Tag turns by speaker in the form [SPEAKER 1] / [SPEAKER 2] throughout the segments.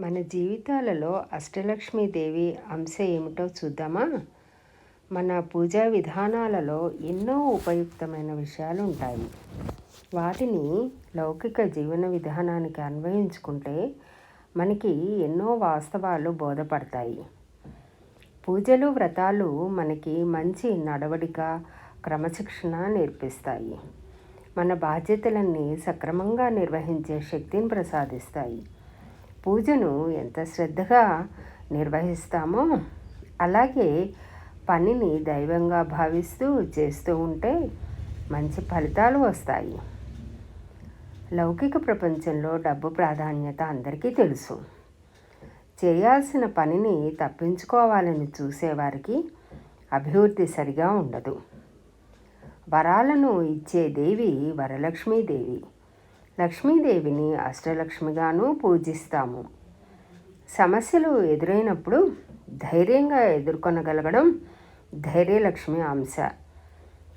[SPEAKER 1] మన జీవితాలలో అష్టలక్ష్మీదేవి అంశ ఏమిటో చూద్దామా? మన పూజా విధానాలలో ఎన్నో ఉపయుక్తమైన విషయాలు ఉంటాయి. వాటిని లౌకిక జీవన విధానానికి అన్వయించుకుంటే మనకి ఎన్నో వాస్తవాలు బోధపడతాయి. పూజలు, వ్రతాలు మనకి మంచి నడవడిక, క్రమశిక్షణ నేర్పిస్తాయి. మన బాధ్యతలన్నీ సక్రమంగా నిర్వహించే శక్తిని ప్రసాదిస్తాయి. పూజను ఎంత శ్రద్ధగా నిర్వహిస్తామో అలాగే పనిని దైవంగా భావిస్తూ చేస్తూ ఉంటే మంచి ఫలితాలు వస్తాయి. లౌకిక ప్రపంచంలో డబ్బు ప్రాధాన్యత అందరికీ తెలుసు. చేయాల్సిన పనిని తప్పించుకోవాలని చూసేవారికి అభివృద్ధి సరిగా ఉండదు. వరాలను ఇచ్చే దేవి వరలక్ష్మీదేవి. లక్ష్మీదేవిని అష్టలక్ష్మిగాను పూజిస్తాము. సమస్యలు ఎదురైనప్పుడు ధైర్యంగా ఎదుర్కొనగలగడం ధైర్యలక్ష్మి అంశ.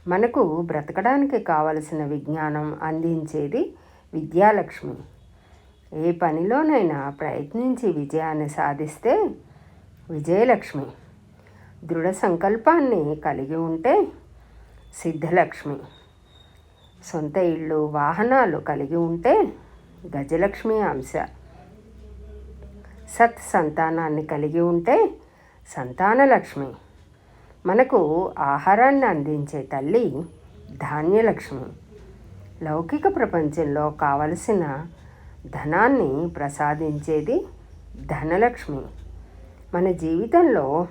[SPEAKER 1] మనకు బ్రతకడానికి కావలసిన విజ్ఞానం అందించేది విద్యాలక్ష్మి. ఏ పనిలోనైనా ప్రయత్నించి విజయాన్ని సాధిస్తే విజయలక్ష్మి. దృఢ సంకల్పాన్ని కలిగి ఉంటే సిద్ధలక్ష్మి. సొంత ఇళ్ళు, వాహనాలు కలిగి ఉంటే గజలక్ష్మి అంశ. సత్ సంతానాన్ని కలిగి ఉంటే సంతానలక్ష్మి. మనకు ఆహారాన్ని అందించే తల్లి ధాన్యలక్ష్మి. లౌకిక ప్రపంచంలో కావలసిన ధనాన్ని ప్రసాదించేది ధనలక్ష్మి. మన జీవితంలో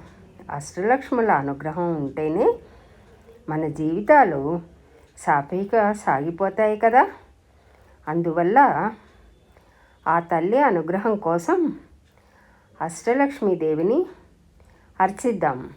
[SPEAKER 1] అష్టలక్ష్ముల అనుగ్రహం ఉంటేనే మన జీవితాలు సాఫీగా సాగిపోతాయి కదా. అందువల్ల ఆ తల్లి అనుగ్రహం కోసం అష్టలక్ష్మీదేవిని అర్చిద్దాం.